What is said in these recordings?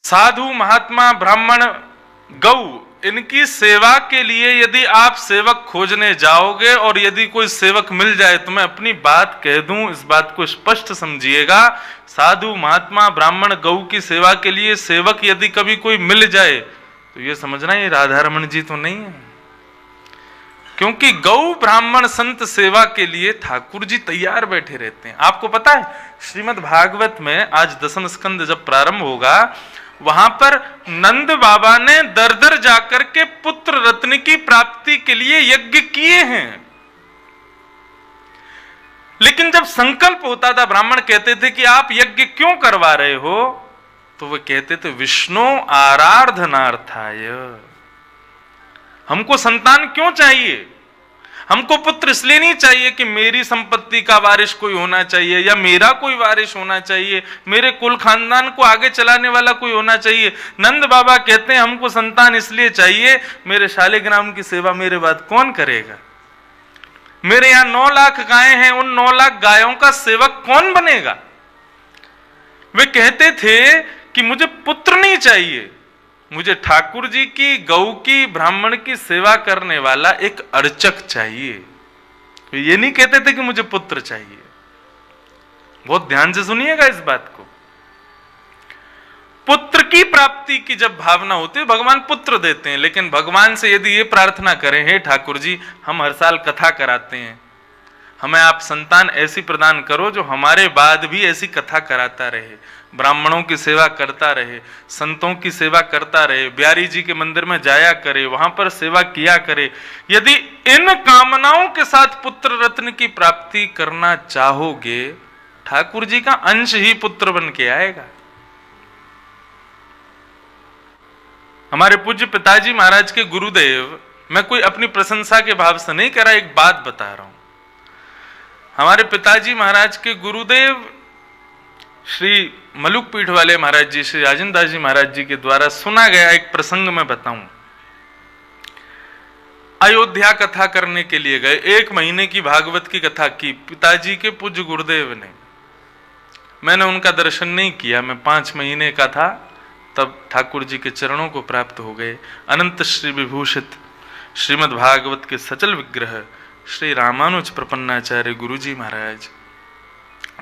साधु महात्मा ब्राह्मण गौ इनकी सेवा के लिए यदि आप सेवक खोजने जाओगे और यदि कोई सेवक मिल जाए, तो मैं अपनी बात कह दूं, इस बात को स्पष्ट समझिएगा, साधु महात्मा ब्राह्मण गौ की सेवा के लिए सेवक यदि कभी कोई मिल जाए तो ये समझना ये राधा रमन जी तो नहीं है, क्योंकि गौ ब्राह्मण संत सेवा के लिए ठाकुर जी तैयार बैठे रहते हैं। आपको पता है श्रीमद् भागवत में आज दसम स्कंद जब प्रारंभ होगा, वहां पर नंद बाबा ने दर दर जाकर के पुत्र रत्न की प्राप्ति के लिए यज्ञ किए हैं, लेकिन जब संकल्प होता था, ब्राह्मण कहते थे कि आप यज्ञ क्यों करवा रहे हो, तो वे कहते थे विष्णु आराधनार्थाय, हमको संतान क्यों चाहिए, हमको पुत्र इसलिए नहीं चाहिए कि मेरी संपत्ति का वारिस कोई होना चाहिए या मेरा कोई वारिस होना चाहिए, मेरे कुल खानदान को आगे चलाने वाला कोई होना चाहिए। नंद बाबा कहते हैं हमको संतान इसलिए चाहिए, मेरे शालिग्राम की सेवा मेरे बाद कौन करेगा, मेरे यहां 9 लाख गायें हैं, उन 9 लाख गायों का सेवक कौन बनेगा। वे कहते थे कि मुझे पुत्र नहीं चाहिए, मुझे ठाकुर जी की गौ की ब्राह्मण की सेवा करने वाला एक अर्चक चाहिए। तो ये नहीं कहते थे कि मुझे पुत्र चाहिए। बहुत ध्यान से सुनिएगा इस बात को। पुत्र की प्राप्ति की जब भावना होती है, भगवान पुत्र देते हैं, लेकिन भगवान से यदि ये प्रार्थना करें, हे ठाकुर जी हम हर साल कथा कराते हैं, हमें आप संतान ऐसी प्रदान करो जो हमारे बाद भी ऐसी कथा कराता रहे, ब्राह्मणों की सेवा करता रहे, संतों की सेवा करता रहे, बिहारी जी के मंदिर में जाया करे, वहां पर सेवा किया करे। यदि इन कामनाओं के साथ पुत्र रत्न की प्राप्ति करना चाहोगे, ठाकुर जी का अंश ही पुत्र बन के आएगा। हमारे पूज्य पिताजी महाराज के गुरुदेव, मैं कोई अपनी प्रशंसा के भाव से नहीं कह रहा, एक बात बता रहा हूं। हमारे पिताजी महाराज के गुरुदेव श्री मलुक पीठ वाले महाराज जी, श्री राजेंद्र दास जी महाराज जी के द्वारा सुना गया एक प्रसंग में बताऊं। अयोध्या कथा करने के लिए गए, 1 महीने की भागवत की कथा की पिताजी के पूज्य गुरुदेव ने। मैंने उनका दर्शन नहीं किया, मैं 5 महीने का था, तब ठाकुर जी के चरणों को प्राप्त हो गए। अनंत श्री विभूषित श्रीमद् भागवत के सचल विग्रह श्री रामानुज प्रपन्नाचार्य गुरु जी महाराज,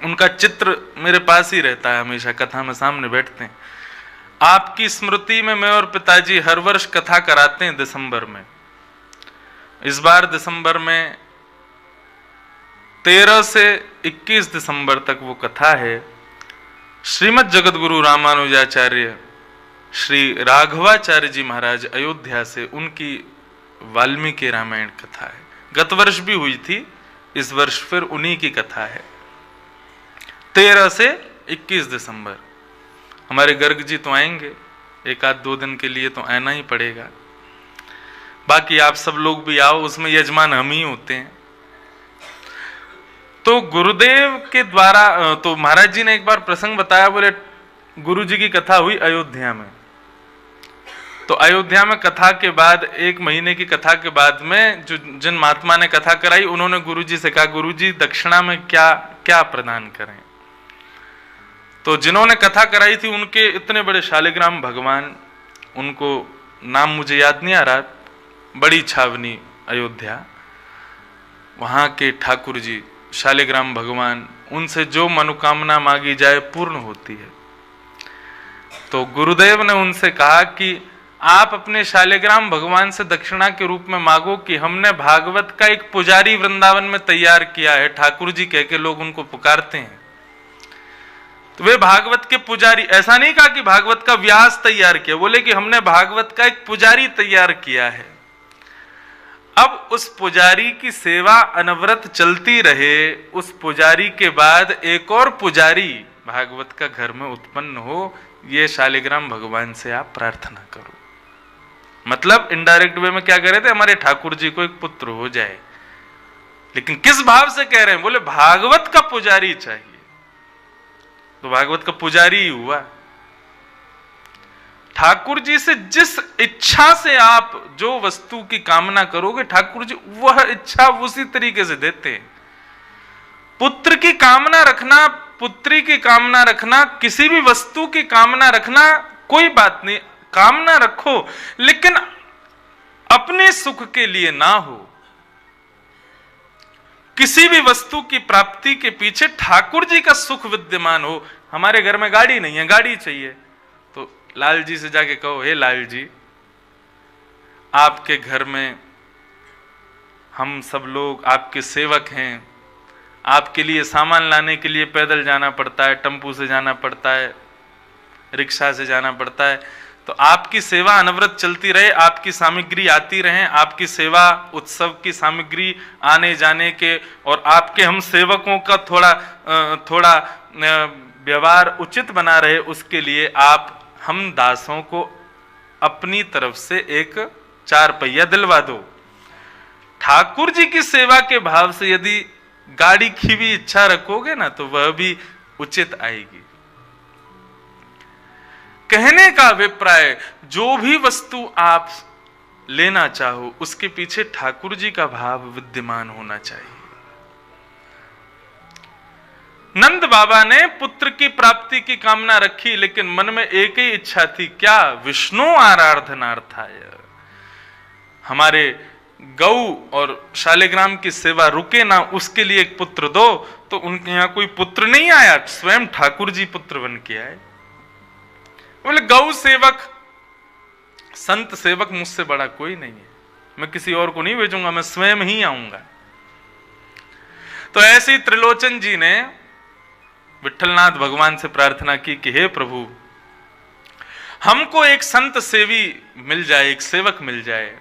उनका चित्र मेरे पास ही रहता है, हमेशा कथा में सामने बैठते हैं। आपकी स्मृति में मैं और पिताजी हर वर्ष कथा कराते हैं दिसंबर में। इस बार दिसंबर में 13 से 21 दिसंबर तक वो कथा है। श्रीमद् जगत गुरु रामानुजाचार्य श्री राघवाचार्य जी महाराज अयोध्या से, उनकी वाल्मीकि रामायण कथा है। गत वर्ष भी हुई थी, इस वर्ष फिर उन्हीं की कथा है। 13 से 21 दिसंबर हमारे गर्ग जी तो आएंगे, 1-2 दिन के लिए तो आना ही पड़ेगा। बाकी आप सब लोग भी आओ, उसमें यजमान हम ही होते हैं। तो गुरुदेव के द्वारा, तो महाराज जी ने एक बार प्रसंग बताया, बोले गुरु जी की कथा हुई अयोध्या में। तो अयोध्या में कथा के बाद, 1 महीने की कथा के बाद में जिन महात्मा ने कथा कराई, उन्होंने गुरु जी से कहा, गुरु जी दक्षिणा में क्या क्या प्रदान करें। तो जिन्होंने कथा कराई थी उनके इतने बड़े शालिग्राम भगवान, उनको नाम मुझे याद नहीं आ रहा, बड़ी छावनी अयोध्या, वहां के ठाकुर जी शालिग्राम भगवान, उनसे जो मनोकामना मांगी जाए पूर्ण होती है। तो गुरुदेव ने उनसे कहा कि आप अपने शालिग्राम भगवान से दक्षिणा के रूप में मांगो कि हमने भागवत का एक पुजारी वृंदावन में तैयार किया है, ठाकुर जी कह के लोग उनको पुकारते हैं। तो वे भागवत के पुजारी, ऐसा नहीं कहा कि भागवत का व्यास तैयार किया, बोले कि हमने भागवत का एक पुजारी तैयार किया है। अब उस पुजारी की सेवा अनवरत चलती रहे, उस पुजारी के बाद एक और पुजारी भागवत का घर में उत्पन्न हो, ये शालिग्राम भगवान से आप प्रार्थना करो। मतलब इनडायरेक्ट वे में क्या कह रहे थे, हमारे ठाकुर जी को एक पुत्र हो जाए। लेकिन किस भाव से कह रहे हैं, बोले भागवत का पुजारी चाहिए। तो भागवत का पुजारी ही हुआ। ठाकुर जी से जिस इच्छा से आप जो वस्तु की कामना करोगे, ठाकुर जी वह इच्छा उसी तरीके से देते हैं। पुत्र की कामना रखना, पुत्री की कामना रखना, किसी भी वस्तु की कामना रखना कोई बात नहीं, कामना रखो, लेकिन अपने सुख के लिए ना हो। किसी भी वस्तु की प्राप्ति के पीछे ठाकुर जी का सुख विद्यमान हो। हमारे घर में गाड़ी नहीं है, गाड़ी चाहिए, तो लाल जी से जाके कहो, हे लाल जी, आपके घर में हम सब लोग आपके सेवक हैं, आपके लिए सामान लाने के लिए पैदल जाना पड़ता है, टेम्पू से जाना पड़ता है, रिक्शा से जाना पड़ता है, तो आपकी सेवा अनवरत चलती रहे, आपकी सामग्री आती रहे, आपकी सेवा उत्सव की सामग्री आने जाने के, और आपके हम सेवकों का थोड़ा व्यवहार उचित बना रहे, उसके लिए आप हम दासों को अपनी तरफ से एक 4 पहिया दिलवा दो। ठाकुर जी की सेवा के भाव से यदि गाड़ी की भी इच्छा रखोगे ना, तो वह भी उचित आएगी। कहने का अभिप्राय, जो भी वस्तु आप लेना चाहो उसके पीछे ठाकुर जी का भाव विद्यमान होना चाहिए। नंद बाबा ने पुत्र की प्राप्ति की कामना रखी, लेकिन मन में एक ही इच्छा थी, क्या? विष्णु आराधनार्थाय। हमारे गौ और शालिग्राम की सेवा रुके ना, उसके लिए एक पुत्र दो। तो उनके यहां कोई पुत्र नहीं आया, स्वयं ठाकुर जी पुत्र बन के आए। बोले गौ सेवक, संत सेवक मुझसे बड़ा कोई नहीं है, मैं किसी और को नहीं भेजूंगा, मैं स्वयं ही आऊंगा। तो ऐसे ही त्रिलोचन जी ने विठलनाथ भगवान से प्रार्थना की कि हे प्रभु, हमको एक संत सेवी मिल जाए, एक सेवक मिल जाए।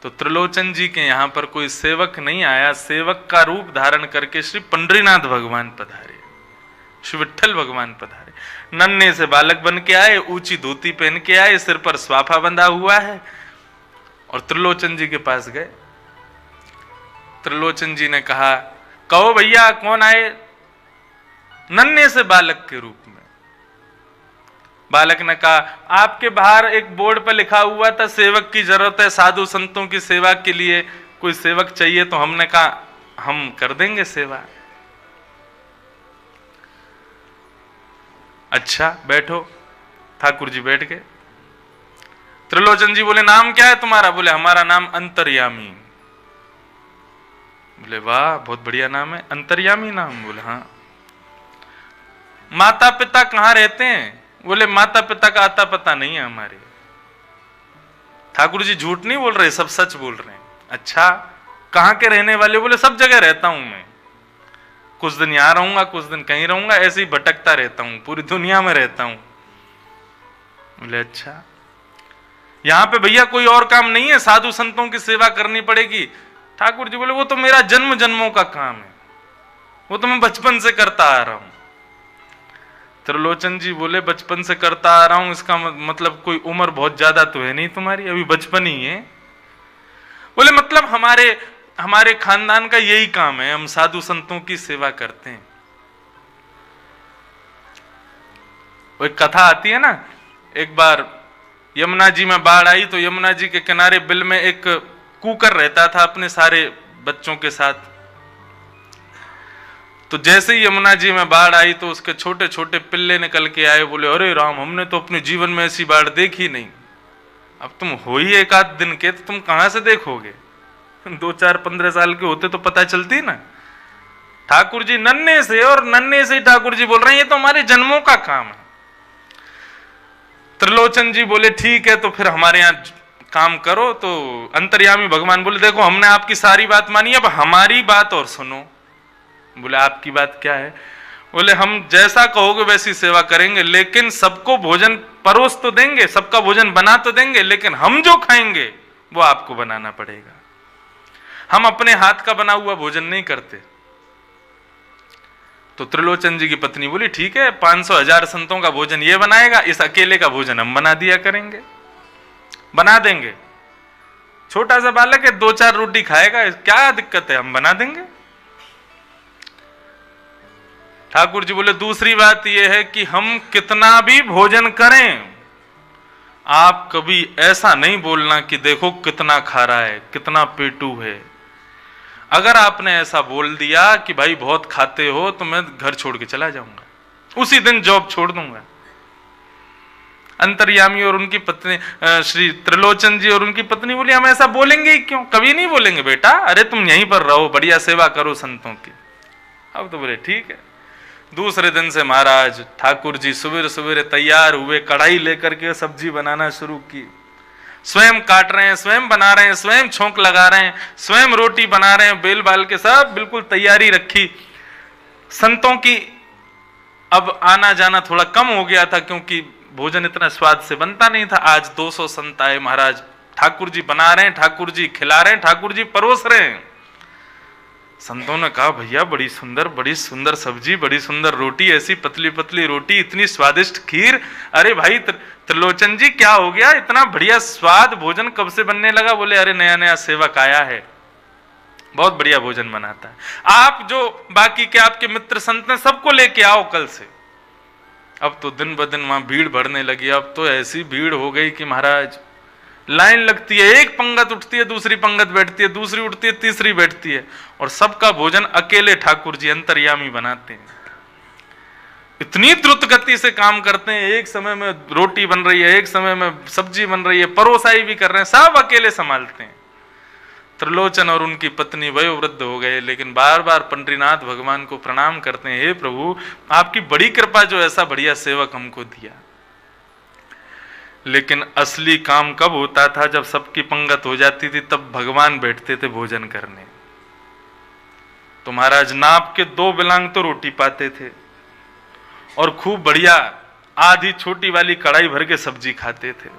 तो त्रिलोचन जी के यहां पर कोई सेवक नहीं आया, सेवक का रूप धारण करके श्री पंडरीनाथ भगवान पधारे, श्री विठल भगवान पधारे। नन्हे से बालक बन के आए, ऊंची धोती पहन के आए, सिर पर स्वाफा बंधा हुआ है, और त्रिलोचन जी के पास गए। त्रिलोचन जी ने कहा, कहो भैया कौन आए? नन्हे से बालक के रूप में। बालक ने कहा, आपके बाहर एक बोर्ड पर लिखा हुआ था सेवक की जरूरत है, साधु संतों की सेवा के लिए कोई सेवक चाहिए, तो हमने कहा हम कर देंगे सेवा। अच्छा बैठो। ठाकुर जी बैठ गए। त्रिलोचन जी बोले, नाम क्या है तुम्हारा? बोले, हमारा नाम अंतर्यामी। बोले, वाह बहुत बढ़िया नाम है, अंतर्यामी नाम। बोले, हाँ। माता पिता कहाँ रहते हैं? बोले, माता पिता का आता पता नहीं है हमारे। ठाकुर जी झूठ नहीं बोल रहे, सब सच बोल रहे हैं। अच्छा, कहाँ के रहने वाले? बोले, सब जगह रहता हूं मैं, कुछ दिन यहां रहूंगा, कुछ दिन कहीं रहूंगा, ऐसे ही भटकता रहता हूं, पूरी दुनिया में रहता हूं। बोले, अच्छा, यहां पे भैया कोई और काम नहीं है, साधु संतों की सेवा करनी पड़ेगी? ठाकुर जी बोले, वो तो मेरा जन्म जन्मों का काम है, वो तो मैं बचपन से करता आ रहा हूं। त्रिलोचन जी बोले, बचपन से करता आ रहा हूं, इसका मतलब कोई उम्र बहुत ज्यादा तो है नहीं तुम्हारी, अभी बचपन ही है। बोले, मतलब हमारे खानदान का यही काम है, हम साधु संतों की सेवा करते हैं। वो एक कथा आती है ना, एक बार यमुना जी में बाढ़ आई, तो यमुना जी के किनारे बिल में एक कुकर रहता था अपने सारे बच्चों के साथ। तो जैसे ही यमुना जी में बाढ़ आई तो उसके छोटे छोटे पिल्ले निकल के आए। बोले, अरे राम, हमने तो अपने जीवन में ऐसी बाढ़ देखी नहीं। अब तुम हो ही 1 आध दिन के, तो तुम कहां से देखोगे? 2, 4, 15 साल के होते तो पता चलती ना। ठाकुर जी नन्हे से ठाकुर जी बोल रहे हैं, ये तो हमारे जन्मों का काम है। त्रिलोचन जी बोले, ठीक है, तो फिर हमारे यहाँ काम करो। तो अंतर्यामी भगवान बोले, देखो हमने आपकी सारी बात मानी, अब हमारी बात और सुनो। बोले, आपकी बात क्या है? बोले, हम जैसा कहोगे वैसी सेवा करेंगे, लेकिन सबको भोजन परोस तो देंगे, सबका भोजन बना तो देंगे, लेकिन हम जो खाएंगे वो आपको बनाना पड़ेगा। हम अपने हाथ का बना हुआ भोजन नहीं करते। तो त्रिलोचन जी की पत्नी बोली, ठीक है, 500,000 संतों का भोजन ये बनाएगा, इस अकेले का भोजन हम बना दिया करेंगे, बना देंगे। छोटा सा बालक है, 2-4 रोटी खाएगा, क्या दिक्कत है, हम बना देंगे। ठाकुर जी बोले, दूसरी बात यह है कि हम कितना भी भोजन करें, आप कभी ऐसा नहीं बोलना कि देखो कितना खा रहा है, कितना पेटू है। अगर आपने ऐसा बोल दिया कि भाई बहुत खाते हो, तो मैं घर छोड़ के चला जाऊंगा, उसी दिन जॉब छोड़ दूंगा। अंतर्यामी और उनकी पत्नी श्री त्रिलोचन जी और उनकी पत्नी बोली हम ऐसा बोलेंगे ही क्यों, कभी नहीं बोलेंगे बेटा, अरे तुम यहीं पर रहो, बढ़िया सेवा करो संतों की। अब तो बोले ठीक है। दूसरे दिन से महाराज ठाकुर जी सुबह सुबह तैयार हुए, कढ़ाई लेकर के सब्जी बनाना शुरू की। स्वयं काट रहे हैं, स्वयं बना रहे हैं, स्वयं छोंक लगा रहे हैं, स्वयं रोटी बना रहे हैं, बेल बाल के सब बिल्कुल तैयारी रखी। संतों की अब आना जाना थोड़ा कम हो गया था क्योंकि भोजन इतना स्वाद से बनता नहीं था। आज 200 संत आए महाराज, ठाकुर जी बना रहे हैं, ठाकुर जी खिला रहे हैं, ठाकुर जी परोस रहे हैं। संतों ने कहा भैया बड़ी सुंदर सब्जी, बड़ी सुंदर रोटी, ऐसी पतली पतली रोटी, इतनी स्वादिष्ट खीर। अरे भाई त्रिलोचन जी क्या हो गया, इतना बढ़िया स्वाद भोजन कब से बनने लगा? बोले अरे नया नया सेवक आया है, बहुत बढ़िया भोजन बनाता है। आप जो बाकी के आपके मित्र संत हैं सबको लेके आओ कल से। अब तो दिन ब दिन वहां भीड़ बढ़ने लगी। अब तो ऐसी भीड़ हो गई कि महाराज लाइन लगती है, एक पंगत उठती है, दूसरी पंगत बैठती है, दूसरी उठती है, तीसरी बैठती है, और सबका भोजन अकेले ठाकुर जी अंतर्यामी बनाते हैं। इतनी द्रुत गति से काम करते हैं, एक समय में रोटी बन रही है, एक समय में सब्जी बन रही है, परोसाई भी कर रहे हैं, सब अकेले संभालते हैं। त्रिलोचन और उनकी पत्नी वयोवृद्ध हो गए, लेकिन बार बार पंडरीनाथ भगवान को प्रणाम करते हैं, हे प्रभु आपकी बड़ी कृपा जो ऐसा बढ़िया सेवक हमको दिया। लेकिन असली काम कब होता था? जब सबकी पंगत हो जाती थी तब भगवान बैठते थे भोजन करने। तो महाराज नाप के 2 बिलांग तो रोटी पाते थे और खूब बढ़िया आधी छोटी वाली कढ़ाई भर के सब्जी खाते थे।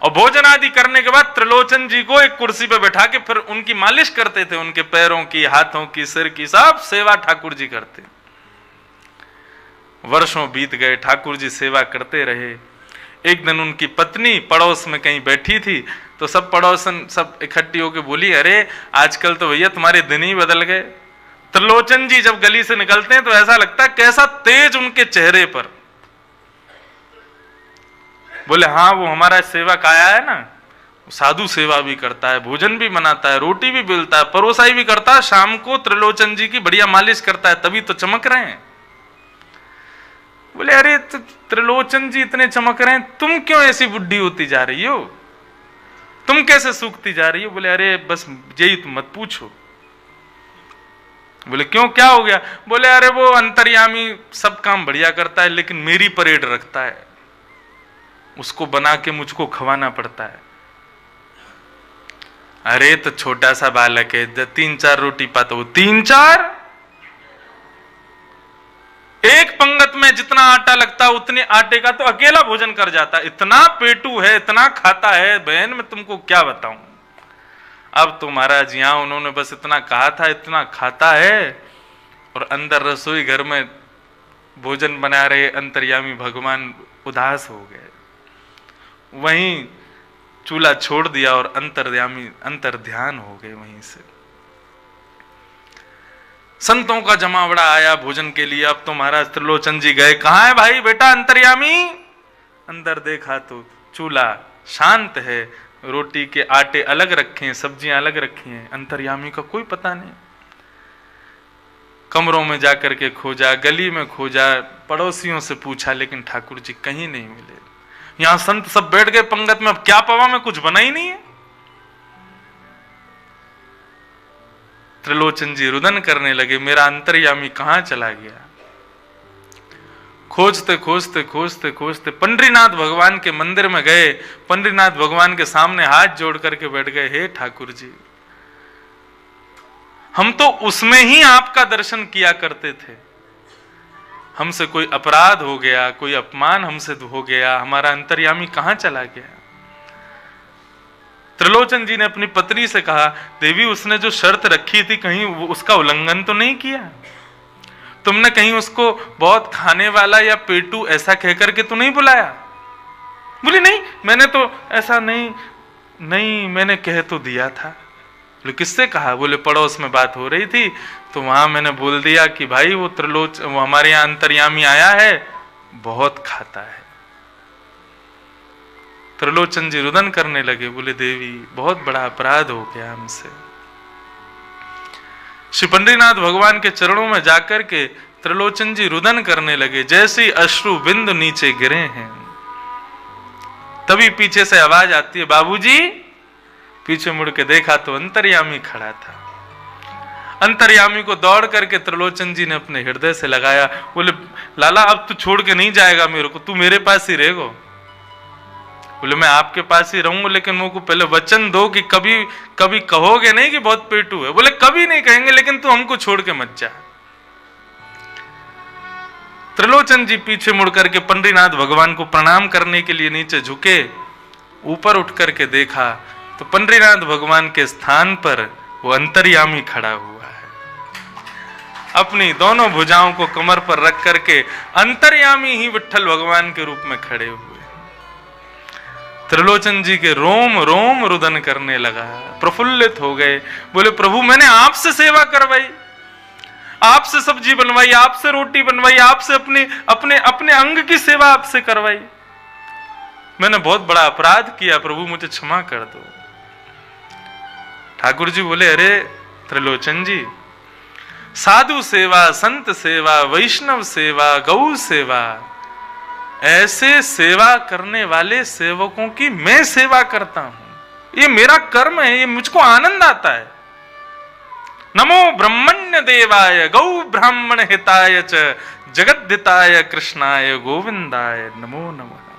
और भोजन आदि करने के बाद त्रिलोचन जी को एक कुर्सी पर बैठा के फिर उनकी मालिश करते थे, उनके पैरों की, हाथों की, सिर की, सब सेवा ठाकुर जी करते। वर्षों बीत गए, ठाकुर जी सेवा करते रहे। एक दिन उनकी पत्नी पड़ोस में कहीं बैठी थी तो सब पड़ोसन सब इकट्ठी होकर बोली अरे आजकल तो भैया तुम्हारे दिन ही बदल गए। त्रिलोचन जी जब गली से निकलते हैं तो ऐसा लगता है कैसा तेज उनके चेहरे पर। बोले हाँ वो हमारा सेवक आया है ना, साधु सेवा भी करता है, भोजन भी बनाता है, रोटी भी बेलता है, परोसाई भी करता है, शाम को त्रिलोचन जी की बढ़िया मालिश करता है, तभी तो चमक रहे हैं। बोले अरे त्रिलोचन जी इतने चमक रहे हैं, तुम क्यों ऐसी बुढ़ी होती जा रही हो, तुम कैसे सूखती जा रही हो? बोले अरे बस यही तुम मत पूछो। बोले क्यों, क्या हो गया? बोले अरे वो अंतर्यामी सब काम बढ़िया करता है लेकिन मेरी परेड रखता है, उसको बना के मुझको खवाना पड़ता है। अरे तो छोटा सा बालक है, 3-4 रोटी पाता, वो 3-4 एक पंगत में जितना आटा लगता है उतने आटे का तो अकेला भोजन कर जाता है। इतना पेटू है, इतना खाता है, बहन मैं तुमको क्या बताऊं। अब तो महाराज यहां उन्होंने बस इतना कहा था, इतना खाता है, और अंदर रसोई घर में भोजन बना रहे अंतर्यामी भगवान उदास हो गए। वहीं चूल्हा छोड़ दिया और अंतर्यामी अंतर्ध्यान हो गए। वहीं से संतों का जमावड़ा आया भोजन के लिए। अब तो महाराज त्रिलोचन जी गए, कहाँ है भाई बेटा अंतर्यामी? अंदर देखा तो चूल्हा शांत है, रोटी के आटे अलग रखे हैं, सब्जियां अलग रखी हैं, अंतर्यामी का कोई पता नहीं। कमरों में जाकर के खोजा, गली में खोजा, पड़ोसियों से पूछा, लेकिन ठाकुर जी कहीं नहीं मिले। यहां संत सब बैठ गए पंगत में, अब क्या पवा में कुछ बना ही नहीं है। त्रिलोचन जी रुदन करने लगे, मेरा अंतर्यामी कहां चला गया। खोजते खोजते खोजते खोजते पंडरीनाथ भगवान के मंदिर में गए, पंडरीनाथ भगवान के सामने हाथ जोड़ करके बैठ गए, हे ठाकुर जी हम तो उसमें ही आपका दर्शन किया करते थे, हमसे कोई अपराध हो गया, कोई अपमान हमसे हो गया, हमारा अंतर्यामी कहां चला गया। त्रिलोचन जी ने अपनी पत्नी से कहा, देवी उसने जो शर्त रखी थी कहीं उसका उल्लंघन तो नहीं किया? तुमने कहीं उसको बहुत खाने वाला या पेटू ऐसा कहकर के तो नहीं बुलाया? बोली नहीं मैंने तो ऐसा नहीं मैंने कह तो दिया था। बोले किससे कहा? बोले पड़ोस में बात हो रही थी तो वहां मैंने बोल दिया कि भाई वो वो हमारे यहाँ अंतर्यामी आया है, बहुत खाता है। त्रिलोचन जी रुदन करने लगे, बोले देवी बहुत बड़ा अपराध हो गया हमसे। श्री पंडरीनाथ भगवान के चरणों में जाकर के त्रिलोचन जी रुदन करने लगे, जैसे ही अश्रु बिंदु नीचे गिरे हैं। तभी पीछे से आवाज आती है, बाबूजी। पीछे मुड़ के देखा तो अंतर्यामी खड़ा था। अंतर्यामी को दौड़ करके त्रिलोचन जी ने अपने हृदय से लगाया। बोले, लाला अब तू छोड़ के नहीं जाएगा मेरे को, तू मेरे पास ही रहेगो। बोले, मैं आपके पास ही रहूंगा, लेकिन मुझको पहले वचन दो कि कभी कभी कहोगे नहीं कि बहुत पेटू है। बोले, कभी नहीं कहेंगे, लेकिन तू हमको छोड़ के मत जा। त्रिलोचन जी पीछे मुड़ करके पंडरीनाथ भगवान को प्रणाम करने के लिए नीचे झुके। ऊपर उठ करके देखा तो पंडरीनाथ भगवान के स्थान पर वो अंतर्यामी खड़ा हुआ है। अपनी दोनों भुजाओं को कमर पर रख करके अंतर्यामी ही विट्ठल भगवान के रूप में खड़े हुए। त्रिलोचन जी के रोम रोम रुदन करने लगा, प्रफुल्लित हो गए। बोले, प्रभु मैंने आपसे सेवा करवाई, आपसे सब्जी बनवाई, आपसे रोटी बनवाई, आपसे अपने अपने अपने अंग की सेवा आपसे करवाई। मैंने बहुत बड़ा अपराध किया, प्रभु मुझे क्षमा कर दो। ठाकुर जी बोले, अरे त्रिलोचन जी, साधु सेवा, संत सेवा, वैष्णव सेवा, गौ सेवा, ऐसे सेवा करने वाले सेवकों की मैं सेवा करता हूं। ये मेरा कर्म है, ये मुझको आनंद आता है। नमो ब्रह्मण्य देवाय गौ ब्राह्मण हिताय च जगद्धिताय कृष्णाय गोविंदाय नमो नमः।